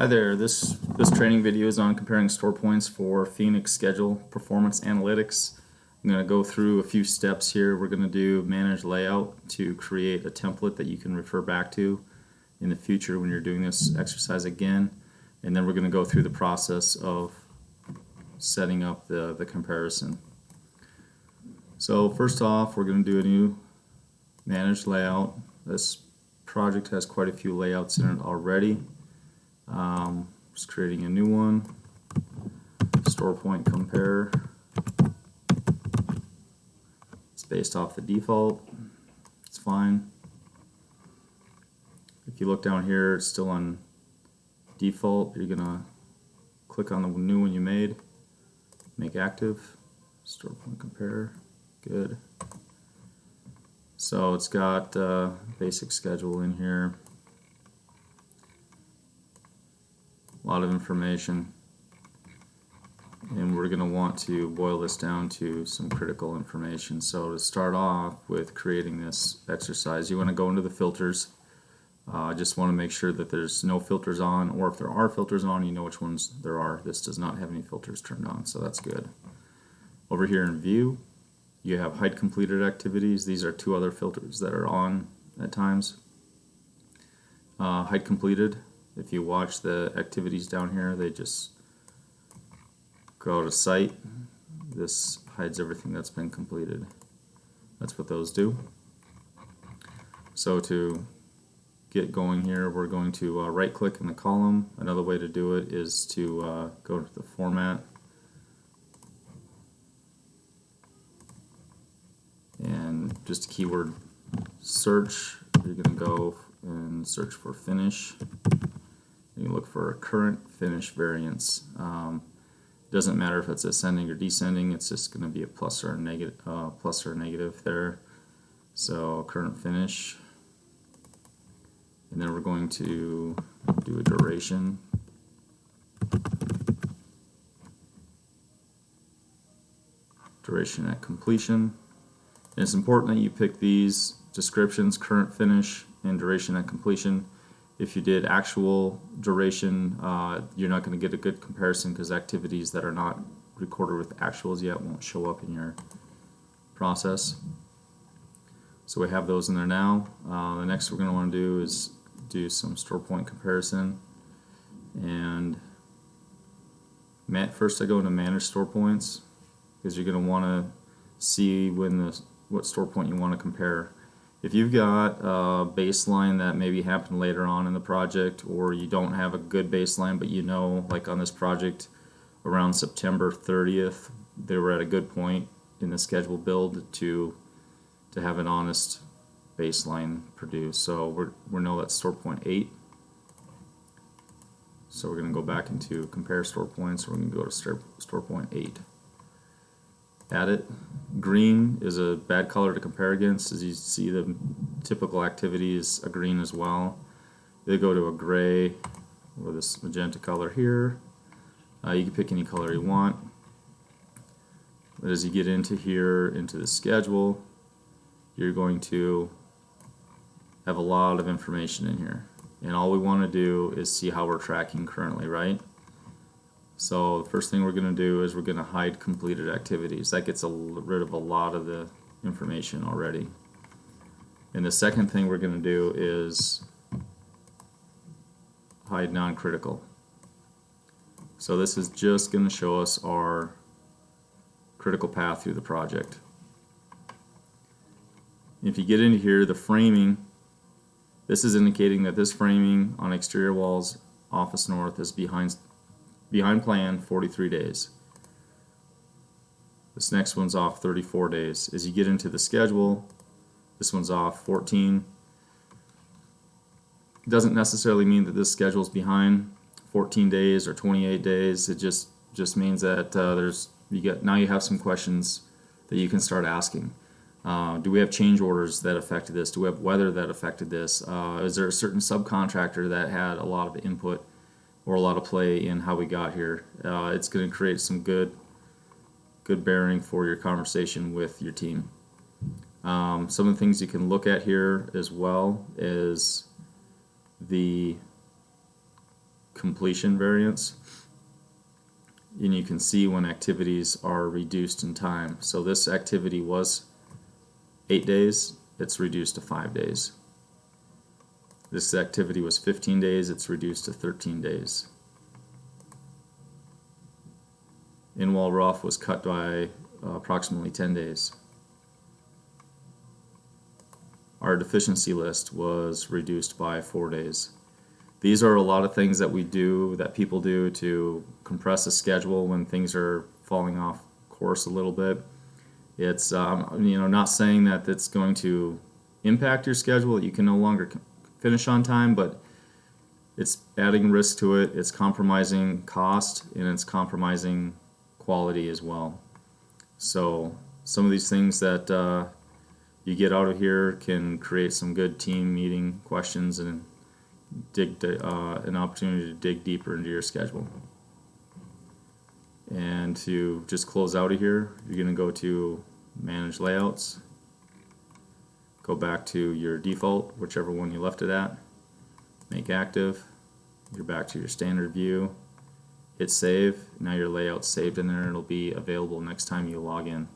Hi there, this training video is on comparing store points for Phoenix Schedule Performance Analytics. I'm going to go through a few steps here. We're going to do manage layout to create a template that you can refer back to in the future when you're doing this exercise again. And then we're going to go through the process of setting up the comparison. So first off, we're going to do a new manage layout. This project has quite a few layouts in it already. Just creating a new one, store point compare. It's based off the default, it's fine. If you look down here, it's still on default. You're gonna click on the new one you made, make active, store point compare, good. So it's got basic schedule in here. A lot of information, and we're going to want to boil this down to some critical information. So to start off with creating this exercise, you want to go into the filters. Just want to make sure that there's no filters on, or if there are filters on, you know which ones there are. This does not have any filters turned on, so that's good. Over here in view, you have hide completed activities. These are two other filters that are on at times. Hide completed. If you watch the activities down here, they just go to site. This hides everything that's been completed. That's what those do. So to get going here, we're going to right click in the column. Another way to do it is to go to the format and just keyword search. You're going to go and search for finish. You look for a current finish variance. Doesn't matter if it's ascending or descending, it's just going to be a plus or a negative there. So current finish, and then we're going to do a duration. Duration at completion. And it's important that you pick these descriptions, current finish and duration at completion. If you did actual duration, you're not going to get a good comparison because activities that are not recorded with actuals yet won't show up in your process. So we have those in there now. The next we're going to want to do is do some store point comparison. And first I go into manage store points because you're going to want to see what store point you want to compare. If you've got a baseline that maybe happened later on in the project, or you don't have a good baseline, but you know, like on this project around September 30th, they were at a good point in the schedule build to have an honest baseline produced. So we know that's store point 8. So we're going to go back into compare store points. We're going to go to store point 8. Add it. Green is a bad color to compare against. As you see, the typical activity is a green as well. They go to a gray or this magenta color here. You can pick any color you want. But as you get into here, into the schedule, you're going to have a lot of information in here. And all we want to do is see how we're tracking currently, right? So the first thing we're going to do is we're going to hide completed activities. That gets rid of a lot of the information already. And the second thing we're going to do is hide non-critical. So this is just going to show us our critical path through the project. If you get into here, the framing, this is indicating that this framing on exterior walls, office north, is behind plan 43 days. This next one's off 34 days. As you get into the schedule, this one's off 14. It doesn't necessarily mean that this schedule is behind 14 days or 28 days. It just means that now you have some questions that you can start asking. Do we have change orders that affected this? Do we have weather that affected this? Is there a certain subcontractor that had a lot of input or a lot of play in how we got here? It's going to create some good bearing for your conversation with your team. Some of the things you can look at here as well is the completion variance, and you can see when activities are reduced in time. So this activity was 8 days, it's reduced to 5 days. This activity was 15 days, it's reduced to 13 days. In-wall rough was cut by approximately 10 days. Our deficiency list was reduced by 4 days. These are a lot of things that we do, that people do to compress a schedule when things are falling off course a little bit. It's not saying that it's going to impact your schedule, that you can no longer finish on time, but it's adding risk to it, it's compromising cost, and it's compromising quality as well. So some of these things that you get out of here can create some good team meeting questions and an opportunity to dig deeper into your schedule. And to just close out of here, you're going to go to Manage Layouts, go back to your default, whichever one you left it at, make active, you're back to your standard view, hit save. Now your layout's saved in there and it'll be available next time you log in.